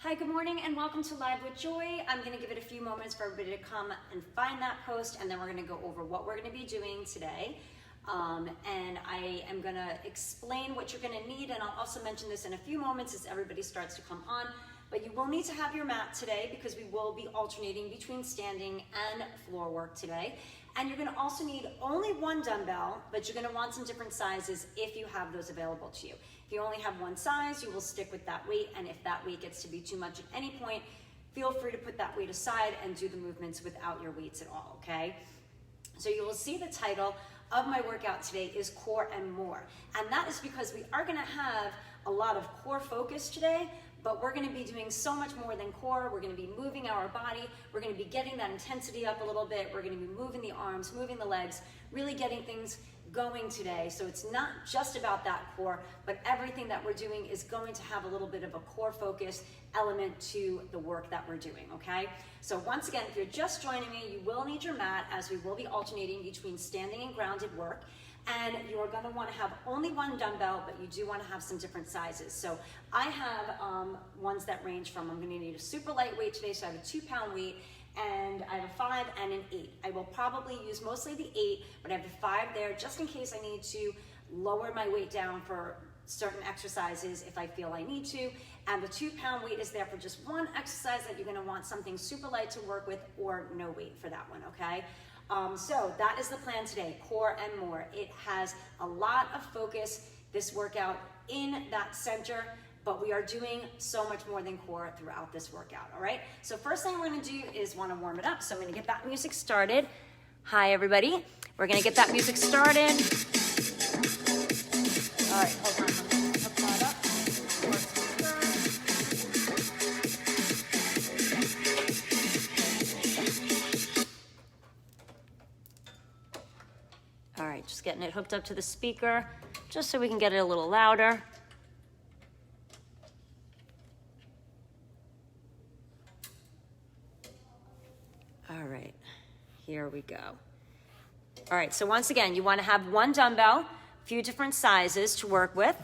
Hi, good morning and welcome to Live with Joy. I'm going to give it a few moments for everybody to come and find that post, and then we're going to go over what we're going to be doing today. And I am going to explain what you're going to need, and I'll also mention this in a few moments as everybody starts to come on. But you will need to have your mat today because we will be alternating between standing and floor work today. And you're going to also need only one dumbbell, but you're going to want some different sizes if you have those available to you. If you only have one size, you will stick with that weight, and if that weight gets to be too much at any point, feel free to put that weight aside and do the movements without your weights at all, okay? So you will see the title of my workout today is Core and More, and that is because we are going to have a lot of core focus today, but we're going to be doing so much more than core. We're going to be moving our body. We're going to be getting that intensity up a little bit. We're going to be moving the arms, moving the legs, really getting things going today. So it's not just about that core, but everything that we're doing is going to have a little bit of a core focus element to the work that we're doing, okay? So once again, if you're just joining me, you will need your mat as we will be alternating between standing and grounded work. And you're going to want to have only one dumbbell, but you do want to have some different sizes. So I have ones that range from, I'm going to need a super lightweight today, so I have a 2-pound weight, and I have a 5 and an 8. I will probably use mostly the 8, but I have the 5 there just in case I need to lower my weight down for certain exercises if I feel I need to. And the 2-pound weight is there for just one exercise that you're going to want something super light to work with, or no weight for that one, okay? So that is the plan today, Core and More. It has a lot of focus, this workout, in that center, but we are doing so much more than core throughout this workout, all right? So first thing we're gonna do is wanna warm it up. So I'm gonna get that music started. Hi, everybody. We're gonna get that music started. All right, hold on. Hook that up. All right, just getting it hooked up to the speaker, just so we can get it a little louder. All right, here we go. All right, so once again, you want to have one dumbbell, a few different sizes to work with,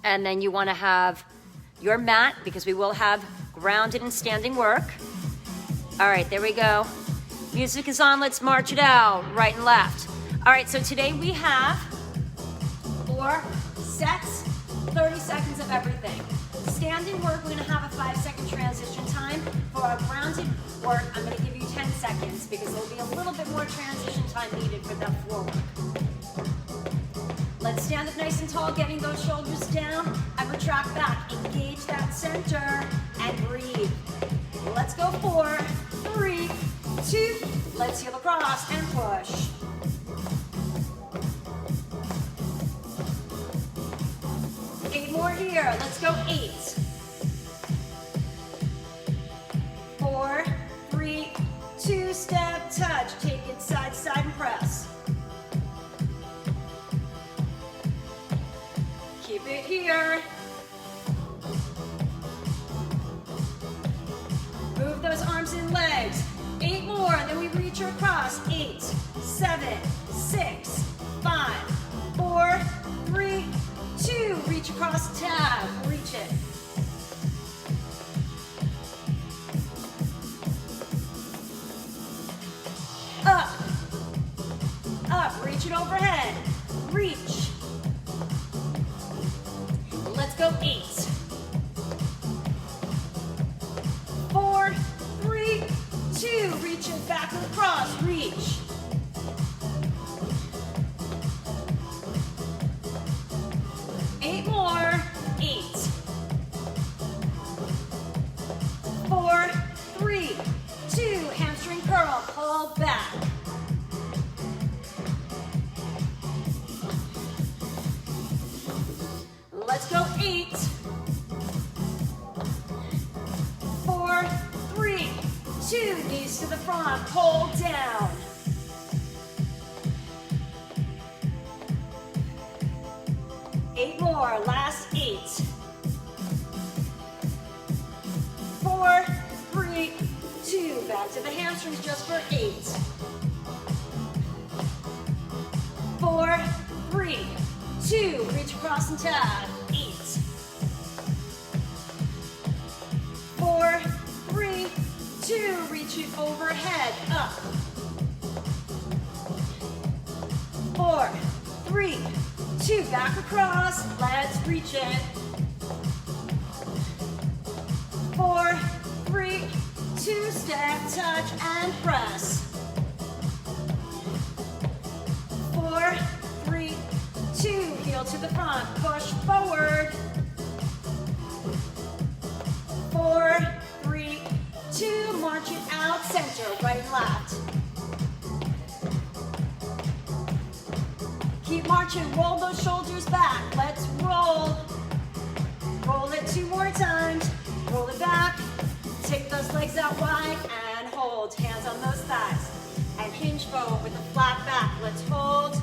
and then you want to have your mat because we will have grounded and standing work. All right, there we go. Music is on, let's march it out, right and left. All right, so today we have 4 sets, 30 seconds of everything. Standing work, we're gonna have a 5-second transition time. For our grounded work, I'm gonna give you 10 seconds because there'll be a little bit more transition time needed for that floor work. Let's stand up nice and tall, getting those shoulders down and retract back. Engage that center and breathe. Let's go 4, 3, 2, let's heel across and push. More here. Let's go 8. 4, 3, 2, step, touch. Take it side to side and press. Keep it here. Move those arms and legs. 8 more, then we reach across. 8, 7, 6, 5, 4, 3, 2, reach across tab, reach it. Up, up, reach it overhead, reach. Let's go 8. 4, 3, 2, reach it back and across, reach. 8 more, 8. 4, 3, 2, hamstring curl, pull back. 8, 4, 3, 2, knees to the front, pull down. 8 more, last 8. 4, 3, 2, back to the hamstrings just for 8. 4, 3, 2, reach across and tab, 8. reach it overhead, up. 4, 3, 2, back across, let's reach it. 4, 3, 2, step, touch, and press. 4, 3, 2, heel to the front, push forward. 4, 3, 2, march it out, center, right and left. Keep marching, roll those shoulders back, let's roll. Roll it 2 more times, roll it back, take those legs out wide and hold, hands on those thighs. And hinge forward with a flat back, let's hold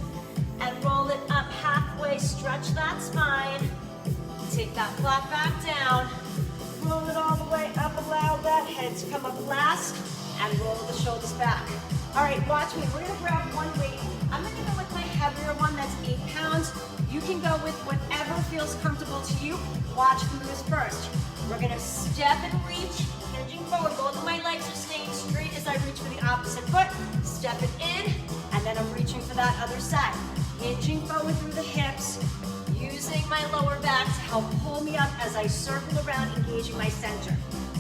and roll it up halfway, stretch that spine. Take that flat back down, roll it all the way up, allow that head to come up last, and roll the shoulders back. All right, watch me, we're gonna grab one weight. I'm gonna go with my heavier one, that's 8 pounds. You can go with whatever feels comfortable to you. Watch the moves first. We're gonna step and reach, hinging forward. Both of my legs are staying straight as I reach for the opposite foot. Step it in, and then I'm reaching for that other side. Hinging forward through the hips, using my lower back to help pull me up as I circle around, engaging my center.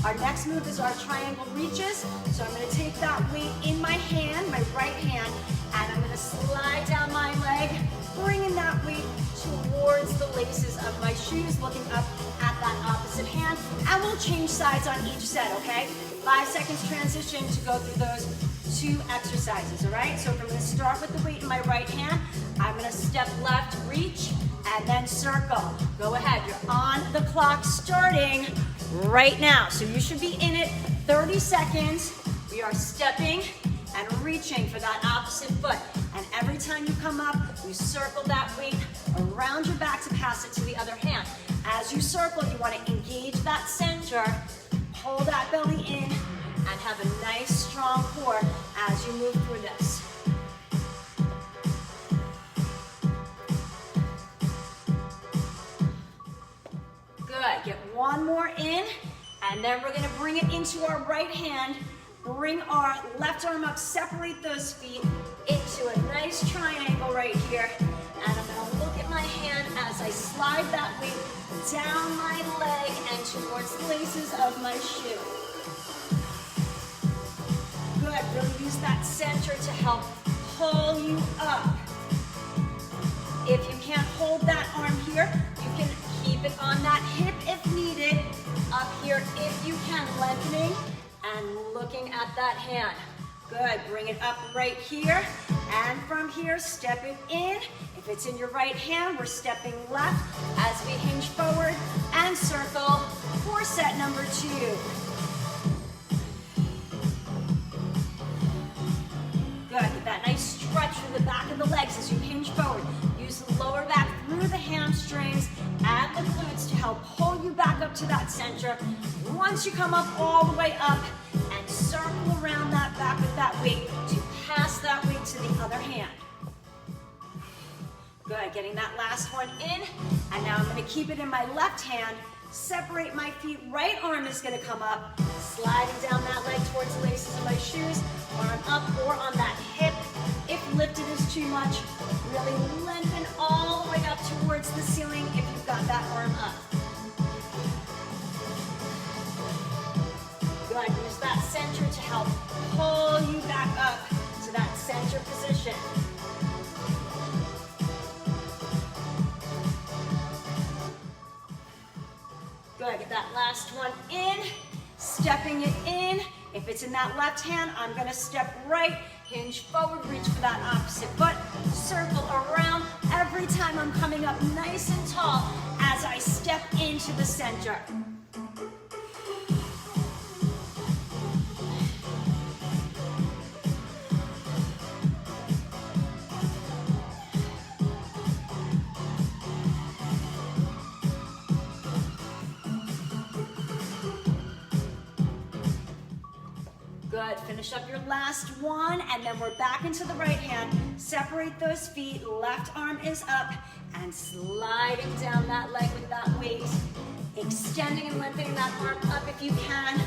Our next move is our triangle reaches. So I'm gonna take that weight in my hand, my right hand, and I'm gonna slide down my leg, bringing that weight towards the laces of my shoes, looking up at that opposite hand, and we'll change sides on each set, okay? 5 seconds transition to go through those 2 exercises, all right? So if I'm gonna start with the weight in my right hand, I'm gonna step left, reach, and then circle. Go ahead, you're on the clock starting right now. So you should be in it 30 seconds. We are stepping and reaching for that opposite foot. And every time you come up, you circle that weight around your back to pass it to the other hand. As you circle, you want to engage that center, hold that belly in, and have a nice strong core as you move through this. Good, get one more in, and then we're gonna bring it into our right hand. Bring our left arm up, separate those feet into a nice triangle right here. And I'm gonna look at my hand as I slide that weight down my leg and towards the laces of my shoe. Good, really use that center to help pull you up. If you can't hold that arm here, you can keep it on that hip if needed. Up here if you can, lengthening and looking at that hand. Good, bring it up right here. And from here, step it in. If it's in your right hand, we're stepping left as we hinge forward and circle for set number 2. Good, get that nice stretch through the back of the legs as you hinge forward. Use the lower back through the hamstrings and the glutes to help pull you back up to that center. Once you come up all the way up and circle around that back with that weight to pass that weight to the other hand. Good, getting that last one in. And now I'm gonna keep it in my left hand, separate my feet, right arm is gonna come up, sliding down that leg towards the laces of my shoes, arm up or on that hip. If lifted is too much, really lengthen all the way up towards the ceiling if you've got that arm up. Good, use that center to help pull you back up to that center position. Good, get that last one in, stepping it in. If it's in that left hand, I'm gonna step right, hinge forward, reach for that opposite foot, circle around. Every time I'm coming up nice and tall as I step into the center. Good, finish up your last one, and then we're back into the right hand. Separate those feet, left arm is up, and sliding down that leg with that weight. Extending and lengthening that arm up if you can.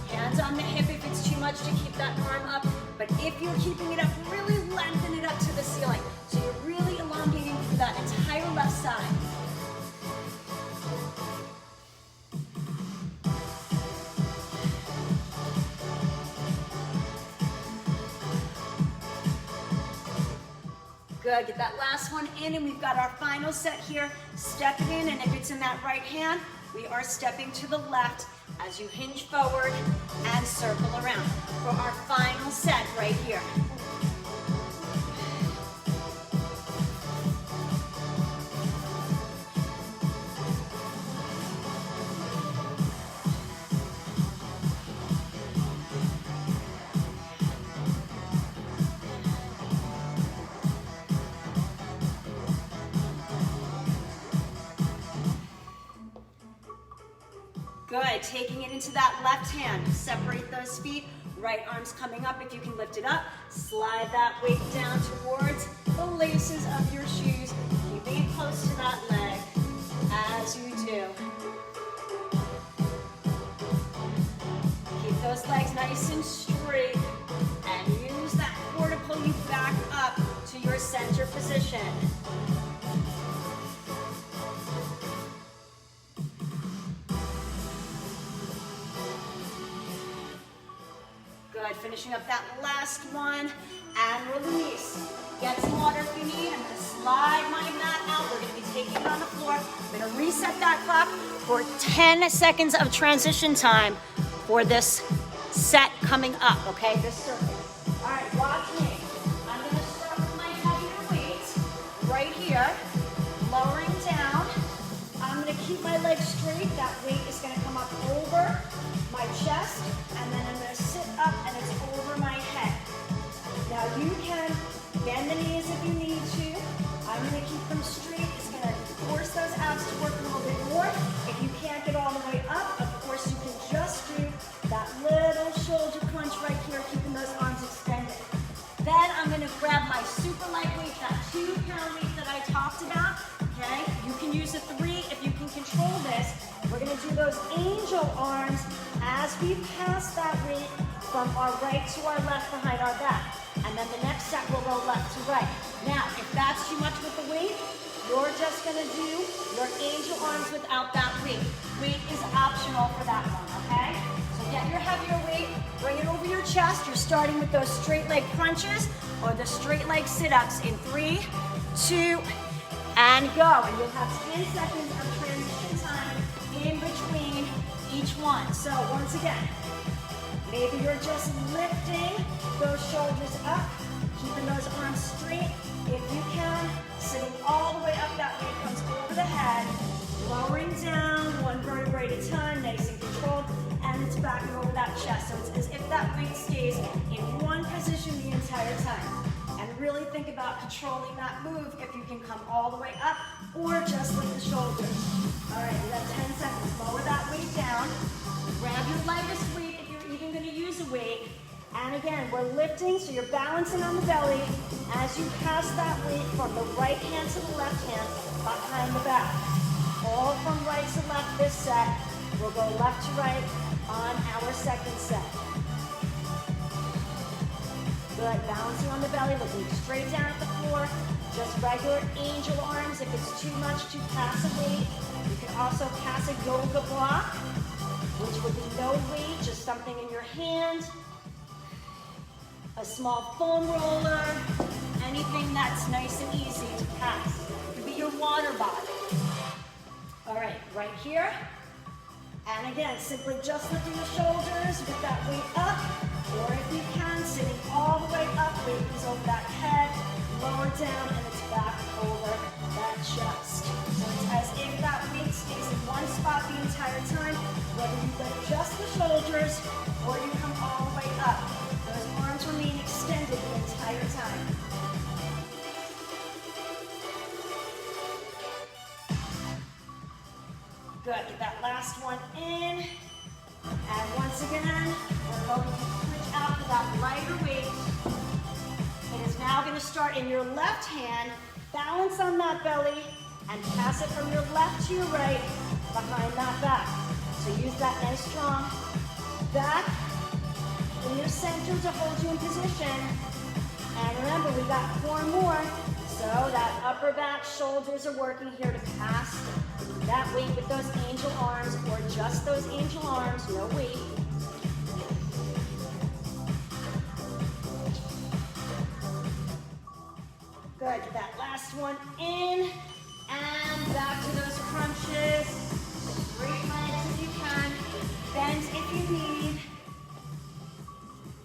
Hands on the hip if it's too much to keep that arm up, but if you're keeping it up, really lengthen it up to the ceiling. So you're really elongating through that entire left side. Good, get that last one in, and we've got our final set here. Step it in, and if it's in that right hand, we are stepping to the left as you hinge forward and circle around for our final set right here. Good, taking it into that left hand. Separate those feet. Right arm's coming up if you can lift it up. Slide that weight down towards the laces of your shoes. Keeping it close to that leg as you do. Keep those legs nice and straight and use that core to pull you back up to your center position. Good, finishing up that last one, and release. Get some water if you need. I'm gonna slide my mat out. We're gonna be taking it on the floor. I'm gonna reset that clock for 10 seconds of transition time for this set coming up, okay? This circuit. All right, watch me. I'm gonna start with my heavier weight right here, lowering down. I'm gonna keep my legs straight. That weight is gonna come up over my chest, and then I'm gonna sit up and it's over my head. Now you can bend the knees if you need to. I'm gonna keep them straight. It's gonna force those abs to work a little bit more. If you can't get all the way up, of course you can just do that little shoulder crunch right here, keeping those arms extended. Then I'm gonna grab my super lightweight, that 2-pound weight that I talked about, okay? You can use a 3 if you can control this. We're gonna do those angel arms as we pass that weight from our right to our left behind our back. And then the next set will go left to right. Now, if that's too much with the weight, you're just gonna do your angel arms without that weight. Weight is optional for that one, okay? So get your heavier weight, bring it over your chest. You're starting with those straight leg crunches or the straight leg sit-ups in 3, 2, and go. And you'll have 10 seconds of transition time in between each one. So once again, maybe you're just lifting those shoulders up, keeping those arms straight. If you can, sitting all the way up, that weight comes over the head, lowering down one vertebrae at a time, nice and controlled, and it's back over that chest. So it's as if that weight stays in one position the entire time. And really think about controlling that move if you can come all the way up or just lift the shoulders. All right, you got 10 seconds. Lower that weight down. Grab your lightest weight if you're even going to use a weight. And again, we're lifting, so you're balancing on the belly as you pass that weight from the right hand to the left hand behind the back. All from right to left this set. We'll go left to right on our second set. Good, balancing on the belly, looking straight down at the floor. Just regular angel arms if it's too much to pass a weight. You can also pass a yoga block, which would be no weight, just something in your hand. A small foam roller, anything that's nice and easy to pass. It could be your water bottle. All right, right here. And again, simply just lifting the shoulders with that weight up, or if you can, sitting all the way up, weight is over that head, lower down, and it's back over that chest. So it's as if that weight stays in one spot the entire time, whether you lift just the shoulders, or you come all the way up. Those arms remain extended the entire time. Good, get that last one in. And once again, we're going to switch out to that lighter weight. It is now going to start in your left hand, balance on that belly, and pass it from your left to your right behind that back. So use that nice strong back in your center to hold you in position. And remember, we got 4 more. So that upper back shoulders are working here to pass that weight with those angel arms, or just those angel arms, no weight. Good, get that last one in, and back to those crunches. Straight legs if you can, bend if you need.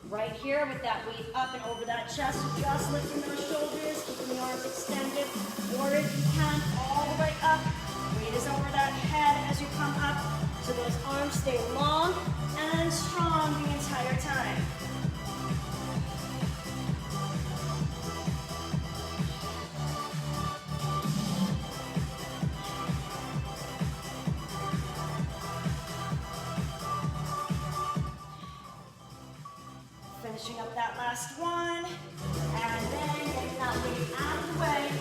Right here with that weight up and over that chest, just lifting those shoulders, keeping the arms extended, or if you can, all the way up. Weight is over that head as you come up, so those arms stay long and strong the entire time. Finishing up that last one, and then getting that weight out of the way,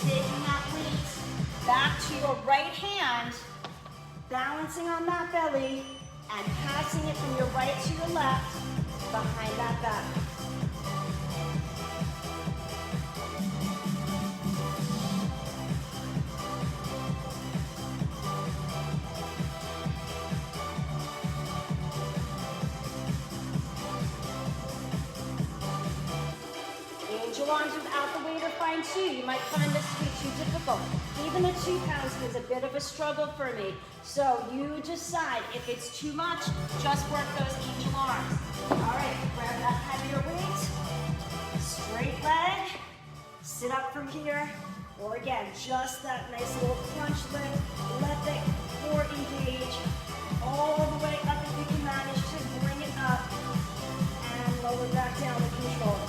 taking that weight back to your right hand, balancing on that belly, and passing it from your right to your left behind that back. Angel arms without the weight are fine too. You might find this to be too difficult. Even the 2 pounds is a bit of a struggle for me. So you decide. If it's too much, just work those angel arms. All right, grab that heavier weight. Straight leg. Sit up from here. Or again, just that nice little crunch lift. Let the core engage. All the way up if you can manage to bring it up. And lower back down with control.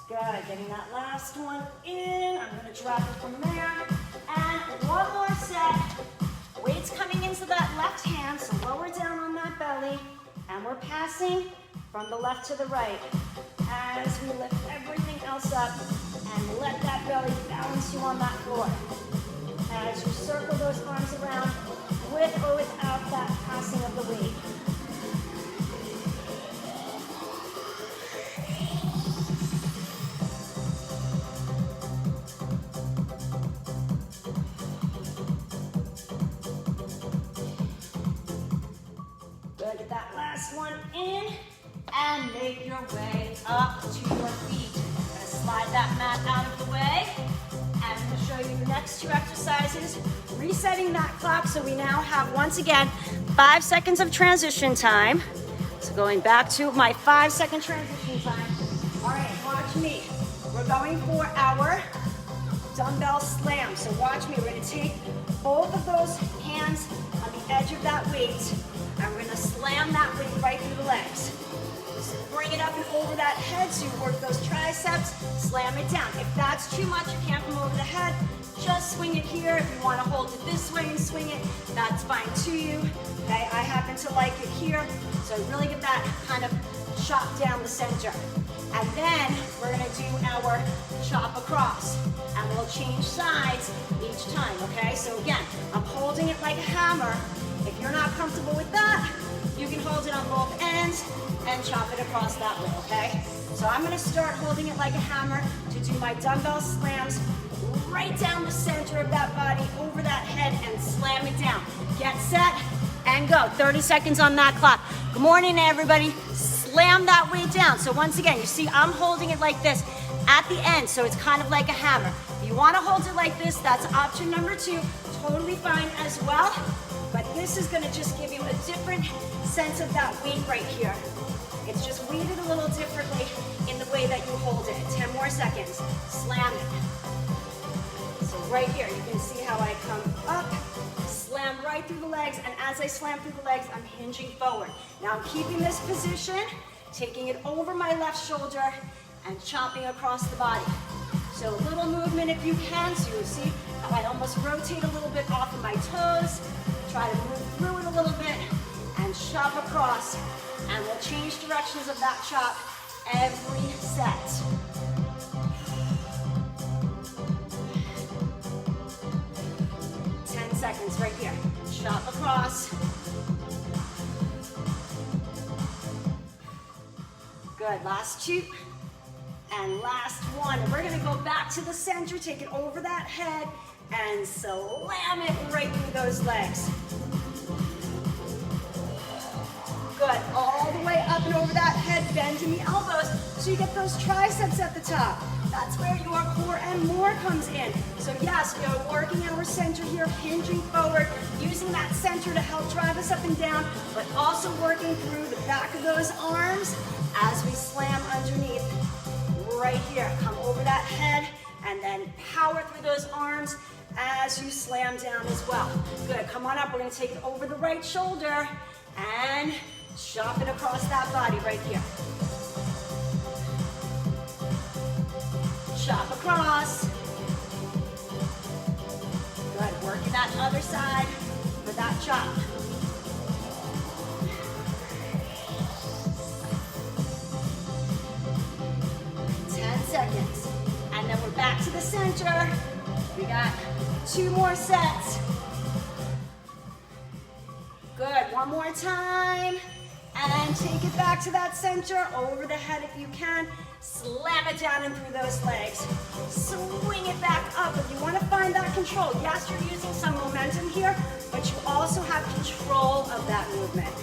Good, getting that last one in. I'm gonna drop it from there. And one more set. Weight's coming into that left hand, so lower down on that belly. And we're passing from the left to the right as we lift everything else up and let that belly balance you on that floor. As you circle those arms around with or without that passing of the weight. Get that last one in and make your way up to your feet. I'm going to slide that mat out of the way, and I'm going to show you the next 2 exercises. Resetting that clock, so we now have, once again, 5 seconds of transition time. So going back to my 5-second transition time. All right, watch me. We're going for our dumbbell slam. So watch me. We're going to take both of those hands on the edge of that weight, and we're gonna slam that weight right through the legs. Just bring it up and over that head so you work those triceps, slam it down. If that's too much, you can't come over the head, just swing it here. If you wanna hold it this way and swing it, that's fine too. Okay, I happen to like it here, so really get that kind of chop down the center. And then we're gonna do our chop across, and we'll change sides each time, okay? So again, I'm holding it like a hammer. If you're not comfortable with that, you can hold it on both ends and chop it across that way, okay? So I'm gonna start holding it like a hammer to do my dumbbell slams right down the center of that body, over that head, and slam it down. Get set and go. 30 seconds on that clock. Good morning, everybody. Slam that weight down. So once again, you see I'm holding it like this at the end, so it's kind of like a hammer. If you wanna hold it like this, that's option number 2. Totally fine as well. But this is gonna just give you a different sense of that weight right here. It's just weighted a little differently in the way that you hold it. 10 more seconds. Slam it. So right here, you can see how I come up, slam right through the legs, and as I slam through the legs, I'm hinging forward. Now I'm keeping this position, taking it over my left shoulder, and chopping across the body. So a little movement if you can. So you see how I almost rotate a little bit off of my toes. Try to move through it a little bit and chop across. across, and we'll change directions of that chop every set. Seconds right here. Chop across. Good, last two. And last one. And we're gonna go back to the center, take it over that head, and slam it right through those legs. Good, all the way up and over that head, bending the elbows, so you get those triceps at the top. That's where your core and more comes in. So yes, we are working our center here, hinging forward, using that center to help drive us up and down, but also working through the back of those arms as we slam underneath right here. Come over that head and then power through those arms as you slam down as well. Good, come on up. We're gonna take it over the right shoulder and chop it across that body right here. Chop across. Good, working that other side for that chop. Seconds. And then we're back to the center. We got 2 more sets. Good, one more time. And take it back to that center, over the head if you can. Slam it down and through those legs. Swing it back up. If you want to find that control, yes, you're using some momentum here, but you also have control of that movement.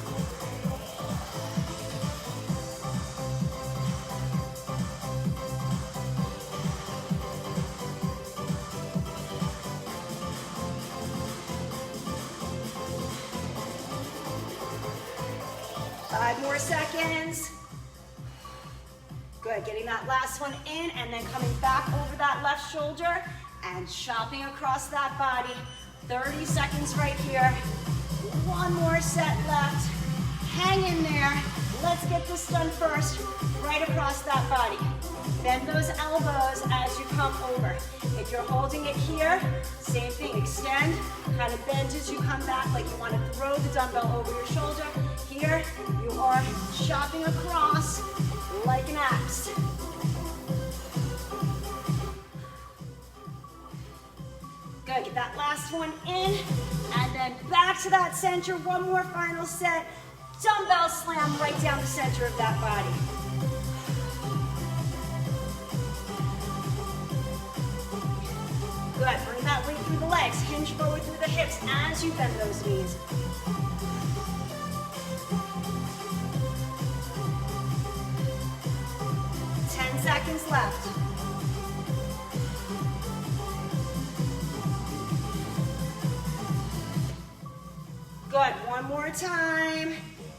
More seconds. Good, getting that last one in and then coming back over that left shoulder and chopping across that body. 30 seconds right here. One more set left. Hang in there. Let's get this done first. Right across that body. Bend those elbows as you come over. If you're holding it here, same thing. Extend, kind of bend as you come back like you want to throw the dumbbell over your shoulder. Here, you are chopping across like an axe. Good, get that last one in, and then back to that center. One more final set. Dumbbell slam right down the center of that body. Good, bring that weight through the legs. Hinge forward through the hips as you bend those knees. Seconds left. Good, one more time.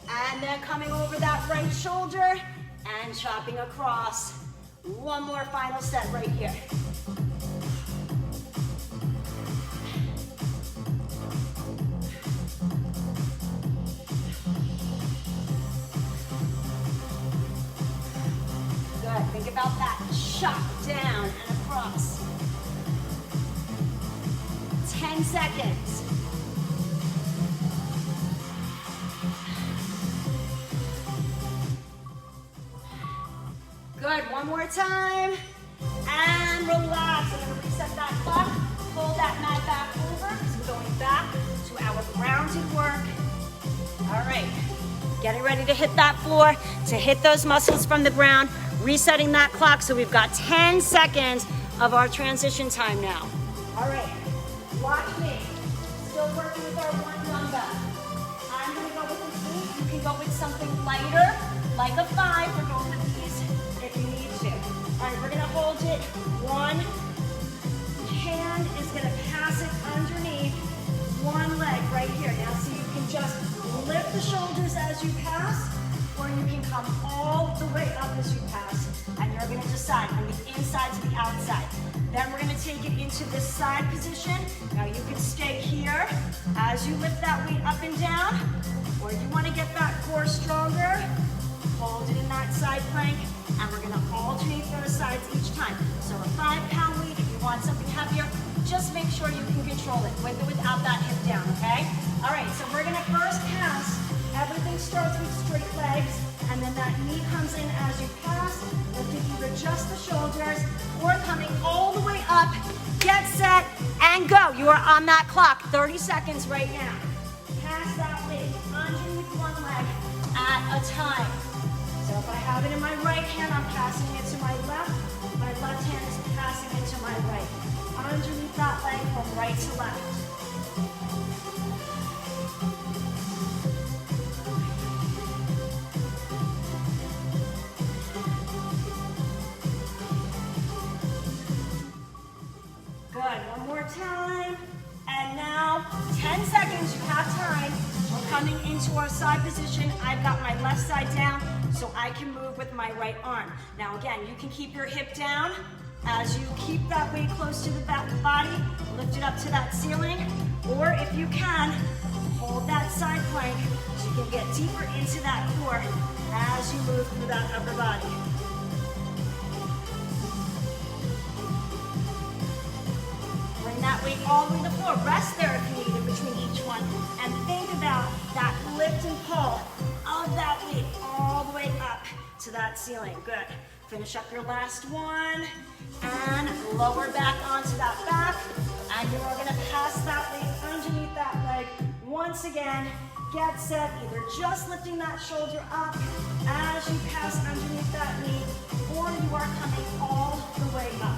And then coming over that right shoulder and chopping across. One more final set right here. Think about that. Chop down and across. 10 seconds. Good, one more time. And relax. I'm going to reset that clock. Pull that mat back over because we're going back to our grounded work. All right. Getting ready to hit that floor, to hit those muscles from the ground. Resetting that clock, so we've got 10 seconds of our transition time now. All right, watch me. Still working with our one dumbbell. I'm gonna go with an 8. You can go with something lighter, like a 5 for both of these if you need to. All right, we're gonna hold it. One hand is gonna pass it underneath one leg right here. Now, so you can just lift the shoulders as you pass, or you can come all the way up as you pass, and you're gonna decide from the inside to the outside. Then we're gonna take it into this side position. Now you can stay here as you lift that weight up and down, or you wanna get that core stronger, hold it in that side plank, and we're gonna alternate those sides each time. So a 5-pound weight, if you want something heavier, just make sure you can control it with or without that hip down, okay? All right, so we're gonna first pass everything starts with straight legs, and then that knee comes in as you pass, lifting either just the shoulders or coming all the way up. Get set and go. You are on that clock, 30 seconds right now. Pass that weight underneath one leg at a time. So if I have it in my right hand, I'm passing it to my left. My left hand is passing it to my right. Underneath that leg from right to left. Good, one more time. And now, 10 seconds, you have time. We're coming into our side position. I've got my left side down, so I can move with my right arm. Now again, you can keep your hip down as you keep that weight close to the back of the body, lift it up to that ceiling, or if you can, hold that side plank so you can get deeper into that core as you move through that upper body. Bring that weight all the way to the floor. Rest there if you need in between each one. And think about that lift and pull of that weight all the way up to that ceiling. Good. Finish up your last one. And lower back onto that back. And you are going to pass that weight underneath that leg. Once again, get set. Either just lifting that shoulder up as you pass underneath that knee, or you are coming all the way up.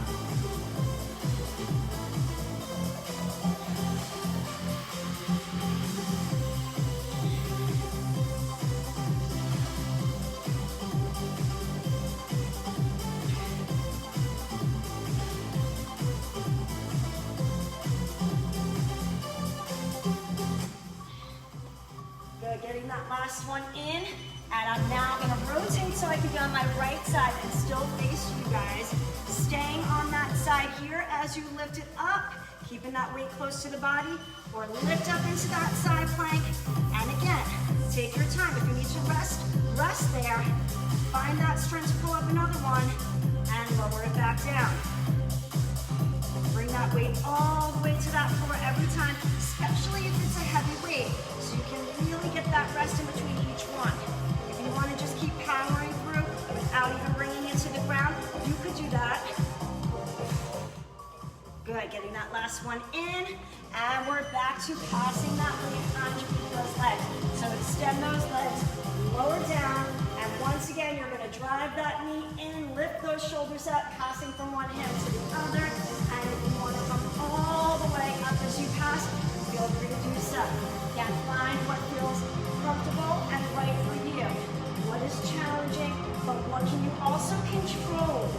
Getting that last one in, and I'm now going to rotate so I can be on my right side and still face you guys. Staying on that side here as you lift it up, keeping that weight close to the body, or lift up into that side plank. And again, take your time. If you need to rest, rest there. Find that strength to pull up another one, and lower it back down. Bring that weight all the way to that floor every time, especially if it's a heavy weight, so you can really get that rest in between each one. If you want to just keep powering through without even bringing it to the ground, you could do that. Good, getting that last one in, and we're back to passing that weight underneath those legs. So extend those legs, lower down, and once again, you're going to drive that knee in, lift those shoulders up, passing from one hand to the other. And if you want to come all the way up as you pass, feel free to do so. Again, find what feels comfortable and right for you. What is challenging, but what can you also control?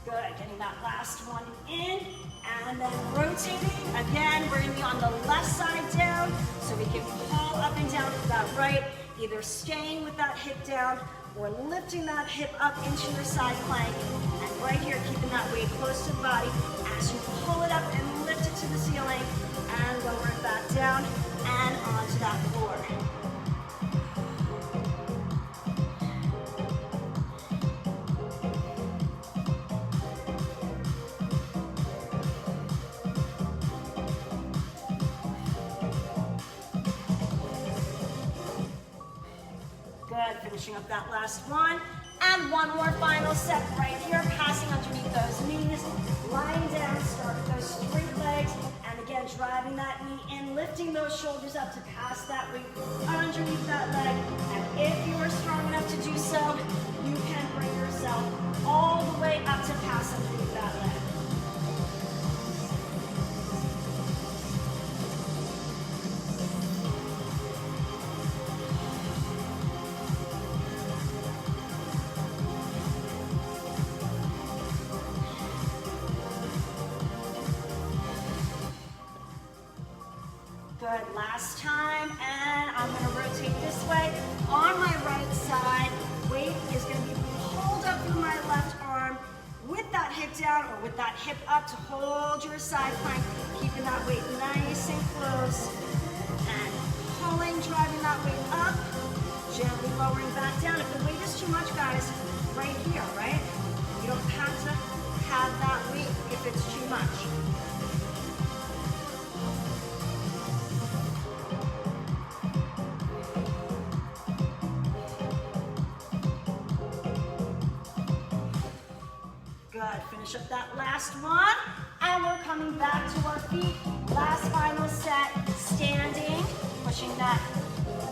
Good, getting that last one in, and then rotating. Again, we're gonna be on the left side down, so we can pull up and down with that right, either staying with that hip down, or lifting that hip up into your side plank. And right here, keeping that weight close to the body as you pull it up and lift it to the ceiling, and lower it back down, and onto that floor. Good, finishing up that last one. And one more final set right here, passing underneath those knees, lying down, start with those straight legs, and again, driving that knee in, lifting those shoulders up to pass that weight underneath that leg. And if you are strong enough to do so, you can bring yourself all the way up to pass underneath that leg. Good, last time, and I'm going to rotate this way. On my right side, weight is going to be pulled up through my left arm with that hip down or with that hip up to hold your side plank, keeping that weight nice and close, and pulling, driving that weight up, Gently lowering back down. If the weight is too much, guys, right here, right? You don't have to have that weight if it's too much. Good, finish up that last one. And we're coming back to our feet. Last final set, standing, pushing that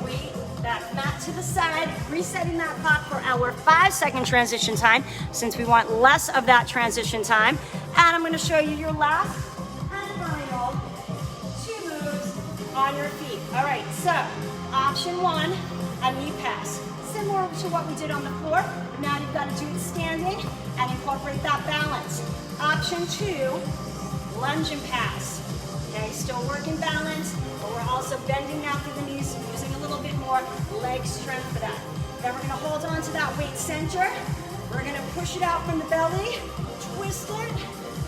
weight, that mat to the side, resetting that clock for our 5-second transition time, since we want less of that transition time. And I'm gonna show you your last and final 2 moves on your feet. All right, so option 1, a knee pass. Similar to what we did on the floor, but now you've got to do it standing and incorporate that balance. Option 2, lunge and pass. Okay, still working balance, but we're also bending out through the knees, using a little bit more leg strength for that. Then we're gonna hold on to that weight center. We're gonna push it out from the belly, twist it,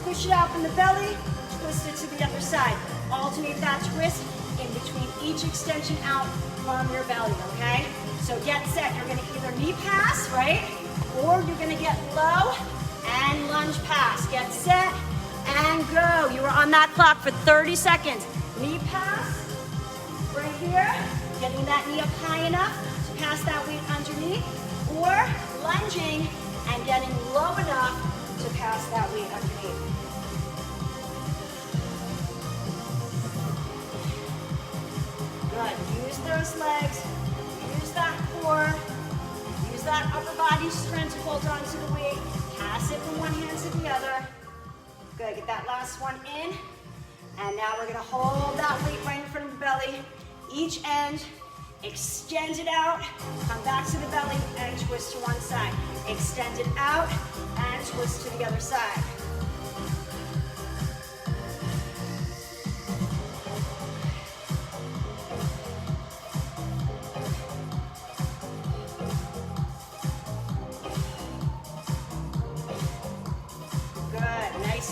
push it out from the belly, twist it to the other side. Alternate that twist in between each extension out from your belly, okay? So get set, you're gonna either knee pass, right? Or you're gonna get low and lunge pass. Get set and go. You are on that clock for 30 seconds. Knee pass, right here. Getting that knee up high enough to pass that weight underneath. Or lunging and getting low enough to pass that weight underneath. Good, use those legs. Use that core, use that upper body strength to hold on to the weight. Pass it from one hand to the other. Good, get that last one in. And now we're gonna hold that weight right in front of the belly. Each end, extend it out, come back to the belly and twist to one side. Extend it out and twist to the other side.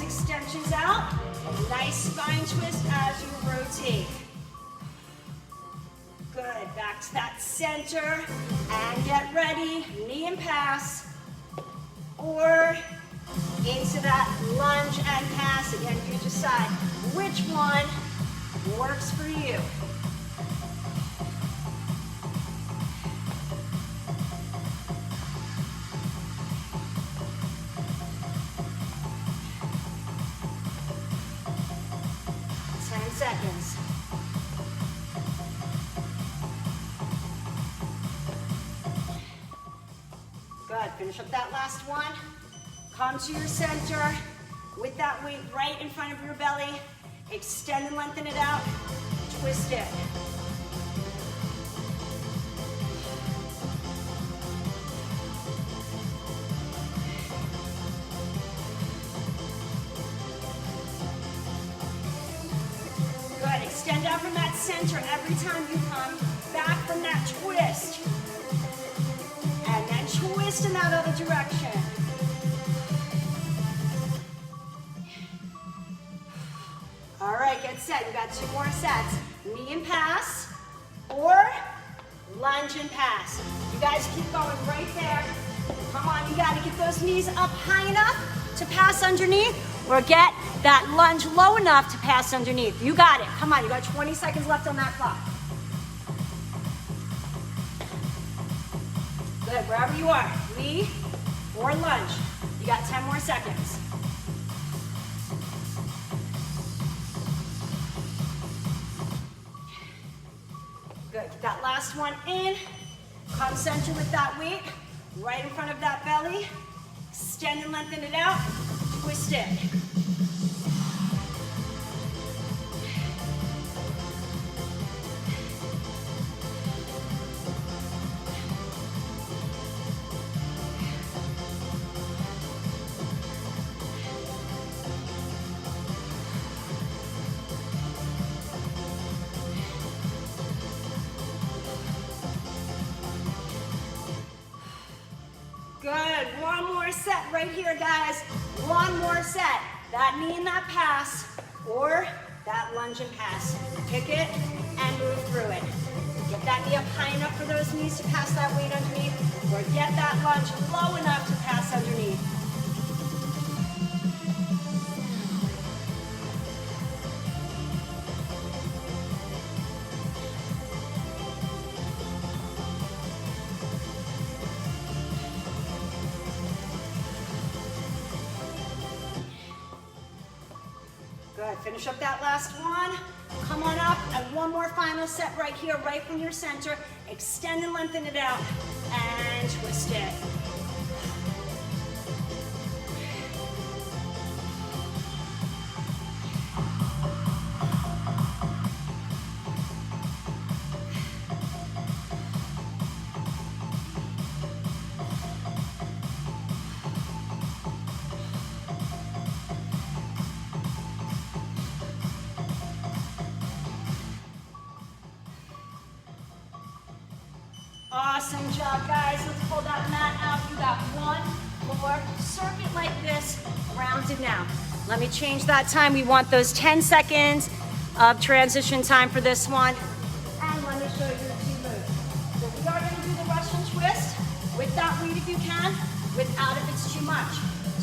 Extensions out, nice spine twist as you rotate. Good, back to that center and get ready, knee and pass, or into that lunge and pass. Again, you decide which one works for you. Seconds. Good, finish up that last one. Come to your center with that weight right in front of your belly. Extend and lengthen it out, twist it. Extend out from that center every time you come back from that twist. And then twist in that other direction. All right, get set. You got 2 more sets. Knee and pass, or lunge and pass. You guys keep going right there. Come on, you gotta get those knees up high enough to pass underneath, or get that lunge low enough to pass underneath. You got it. Come on, you got 20 seconds left on that clock. Good, wherever you are, knee or lunge. You got 10 more seconds. Good, get that last one in. Come center with that weight, right in front of that belly. Extend and lengthen it out, twist it. Good, one more set right here, guys. One more set. That knee and that pass, or that lunge and pass. Pick it and move through it. Get Get that knee up high enough for those knees to pass that weight underneath, or get that lunge low enough to pass underneath. Good, finish up that last one. Come on up, and one more final set right here, right from your center. Extend and lengthen it out, and twist it. Awesome job, guys. Let's pull that mat out. You got one more circuit like this, rounded now. Let me change that time. We want those 10 seconds of transition time for this one. And let me show you the two moves. So we are going to do the Russian twist with that weight if you can, without if it's too much.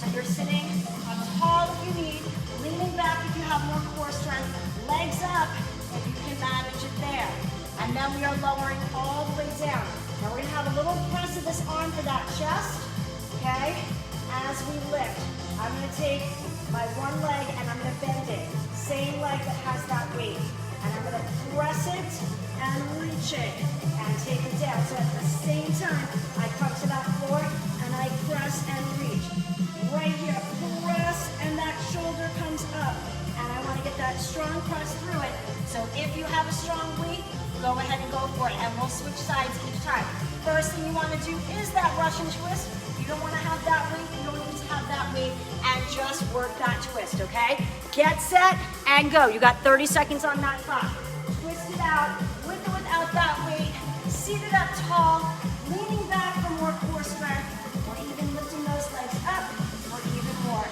So you're sitting up tall if you need, leaning back if you have more core strength, legs up if you can manage it there. And then we are lowering all the way down. Now we're gonna have a little press of this arm for that chest, okay? As we lift, I'm gonna take my one leg and I'm gonna bend it. Same leg that has that weight. And I'm gonna press it and reach it and take it down. So at the same time, I come to that floor and I press and reach. Right here, press, and that shoulder comes up. And I wanna get that strong press through it. So if you have a strong weight, go ahead and go for it, and we'll switch sides each time. First thing you want to do is that Russian twist. You don't want to have that weight, you don't need to have that weight, and just work that twist, okay? Get set, and go. You got 30 seconds on that clock. Twist it out, with or without that weight, seated up tall, leaning back for more core strength, or even lifting those legs up, or even more.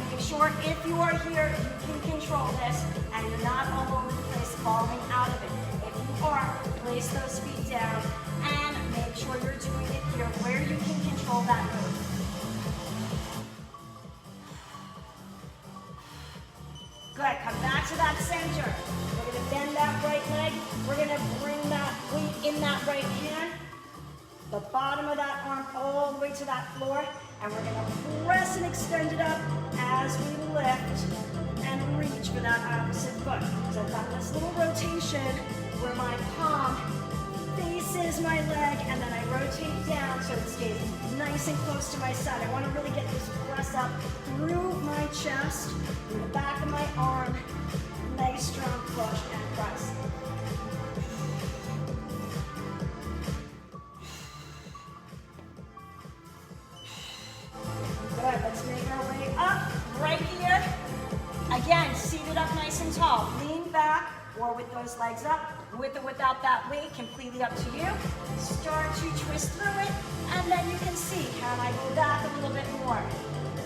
Make sure if you are here, you can control this, and you're not all over the place falling out of it. If you are, place those feet down, and make sure you're doing it here where you can control that move. Good, come back to that center. We're gonna bend that right leg. We're gonna bring that weight in that right hand, the bottom of that arm all the way to that floor, and we're gonna press and extend it up as we lift and reach for that opposite foot. So I've got this little rotation where my palm faces my leg, and then I rotate down so it stays nice and close to my side. I want to really get this press up through my chest, through the back of my arm. Nice strong push and press. Good, let's make our way up right here. Again, seated up nice and tall. Lean back or with those legs up, with or without that weight, completely up to you. Start to twist through it, and then you can see, can I go back a little bit more?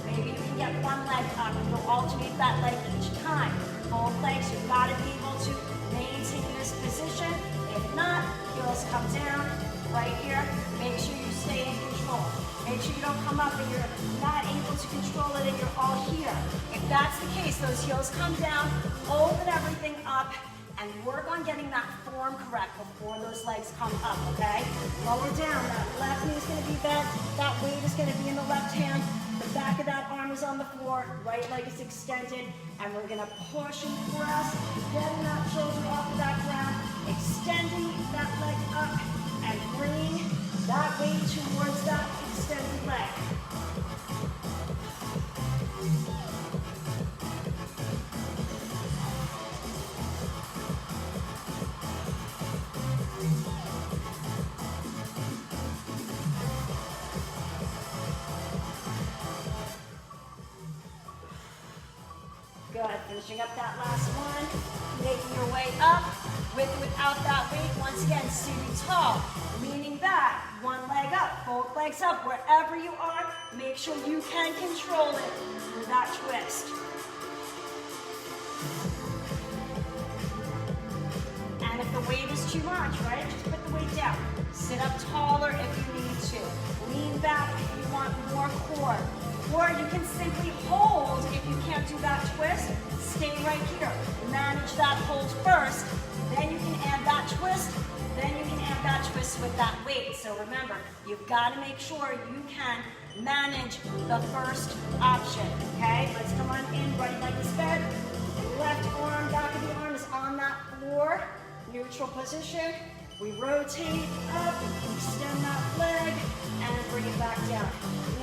Maybe you can get one leg up and you'll alternate that leg each time. Both legs, you've got to be able to maintain this position. If not, heels come down right here. Make sure you stay in control. Make sure you don't come up and you're not able to control it and you're all here. If that's the case, those heels come down, open everything up, and work on getting that form correct before those legs come up, okay? Lower down, that left knee is gonna be bent, that weight is gonna be in the left hand, the back of that arm is on the floor, right leg is extended, and we're gonna push and press, getting that shoulder off of that ground, extending that leg up, and bringing that weight towards that extended leg. Good, finishing up that last one, making your way up, with or without that weight, once again, seated tall, leaning back, one leg up, both legs up, wherever you are, make sure you can control it through that twist. And too much, right? Just put the weight down. Sit up taller if you need to. Lean back if you want more core. Or you can simply hold if you can't do that twist. Stay right here. Manage that hold first. Then you can add that twist. Then you can add that twist with that weight. So remember, you've got to make sure you can manage the first option. Okay? Let's come on in. Right leg is bent. Left arm, back of the arm is on that floor. Neutral position. We rotate up, extend that leg, and bring it back down.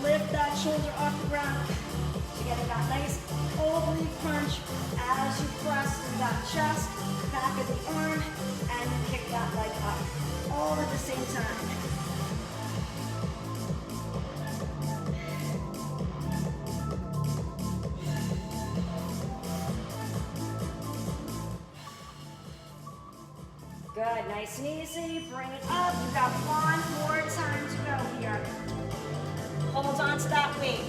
Lift that shoulder off the ground to get that nice oblique punch as you press through that chest, back of the arm, and you kick that leg up. All at the same time. Good, nice and easy. Bring it up. You've got one more time to go here. Hold on to that weight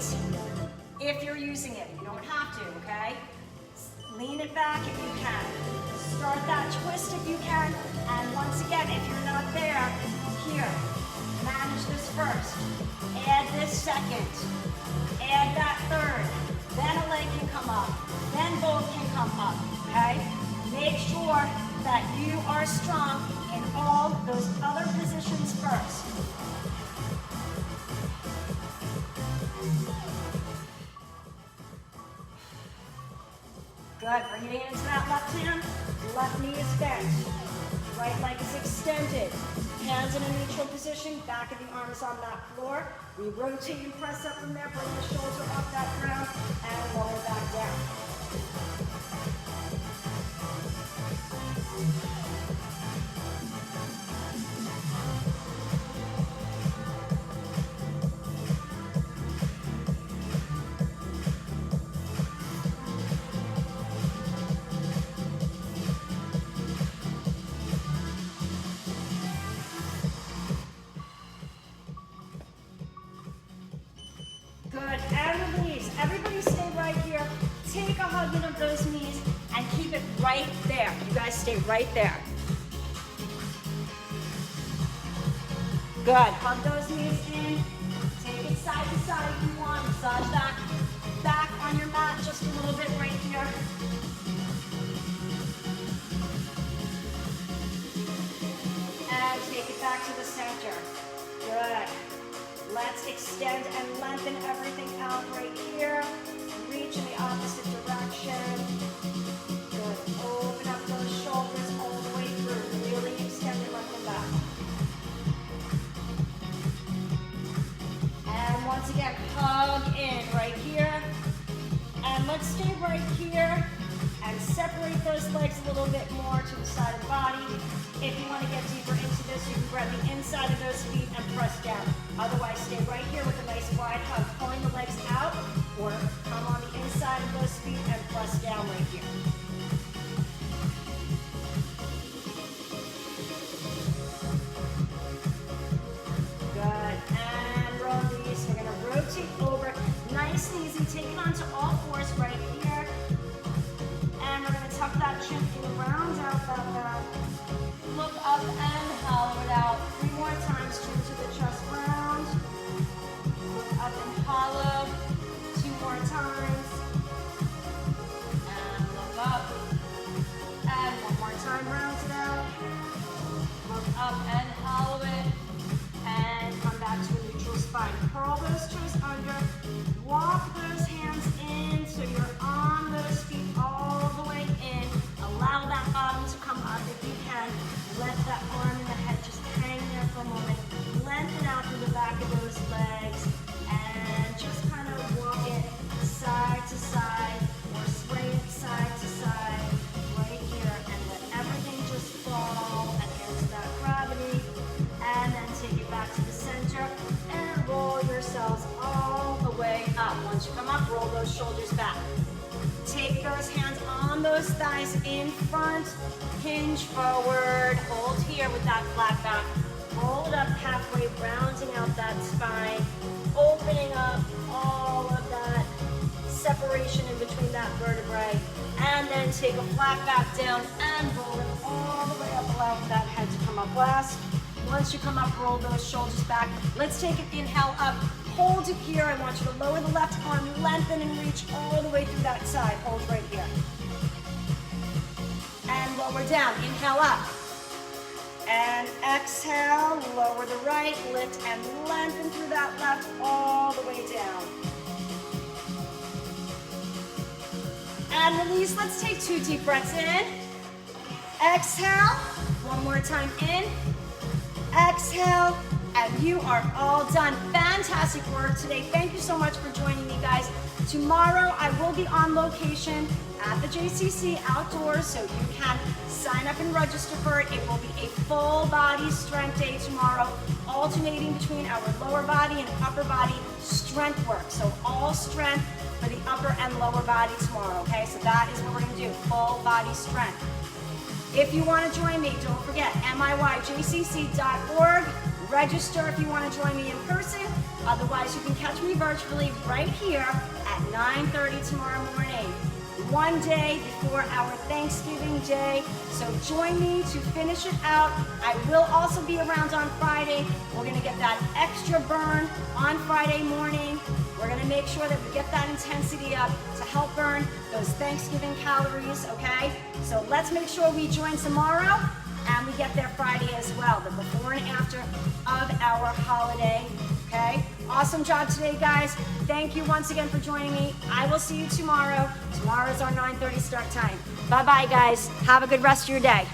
if you're using it. You don't have to, okay? Lean it back if you can. Start that twist if you can. And once again, if you're not there, here, manage this first. Add this second. Add that third. Then a leg can come up. Then both can come up, okay? Make sure that you are strong in all those other positions first. Good, bring it into that left hand. Left knee is bent. Right leg is extended. Hands in a neutral position. Back of the arm is on that floor. We rotate and press up from there. Bring the shoulder off that ground and lower back down. Good, and release. Everybody stay right here. Take a hug in of those knees and keep it right there. You guys stay right there. Good, hug those knees in. Take it side to side if you want. Massage that back on your mat just a little bit right here. And take it back to the center. Good. Let's extend and lengthen everything out right here. Reach in the opposite direction. Good. Open up those shoulders all the way through. Really extend and lengthen back. And once again, hug in right here. And let's stay right here and separate those legs a little bit more to the side of the body. If you want to get deeper into this, you can grab the inside of those feet and press down. Otherwise, stay right here with a nice wide hug, pulling the legs out, or come on the inside of those feet and press down right here. Good, and release. We're gonna rotate over, nice and easy. Take it onto all fours right here. And we're gonna tuck that chin in, round out that back. Look up and hollow it out. 3 more times, chin to the chest round. Look up and hollow. 2 more times. And look up. And 1 more time, round it out. Look up and hollow it. And come back to a neutral spine. Curl those toes under. Walk those hands in so you're on those feet all the way in. Allow that bottom to come up if you can. Let that arm and the head just hang there for a moment. Lengthen out through the back of those legs and just kind of walk it side to side or sway it side to side right here and let everything just fall against that gravity and then take it back to the center and roll yourselves all the way up. Once you come up, roll those shoulders back. Take those hands on those thighs in front. Hinge forward, hold here with that flat back. Roll it up halfway, rounding out that spine, opening up all of that separation in between that vertebrae. And then take a flat back down and roll it all the way up, allowing that head to come up last. Once you come up, roll those shoulders back. Let's take an inhale up. Hold it here. I want you to lower the left arm, lengthen and reach all the way through that side. Hold right here. And lower down. Inhale up. And exhale, lower the right, lift and lengthen through that left all the way down. And release. Let's take 2 deep breaths in. Exhale. One more time in. Exhale. And you are all done. Fantastic work today. Thank you so much for joining me, guys. Tomorrow I will be on location at the JCC outdoors, so you can sign up and register for it. It will be a full body strength day tomorrow, alternating between our lower body and upper body strength work. So all strength for the upper and lower body tomorrow, okay? So that is what we're gonna do, full body strength. If you wanna join me, don't forget miyjcc.org. Register if you want to join me in person. Otherwise, you can catch me virtually right here at 9:30 tomorrow morning. One day before our Thanksgiving Day. So join me to finish it out. I will also be around on Friday. We're going to get that extra burn on Friday morning. We're going to make sure that we get that intensity up to help burn those Thanksgiving calories, okay? So let's make sure we join tomorrow. And we get there Friday as well, the before and after of our holiday, okay? Awesome job today, guys. Thank you once again for joining me. I will see you tomorrow. Tomorrow is our 9:30 start time. Bye-bye, guys. Have a good rest of your day.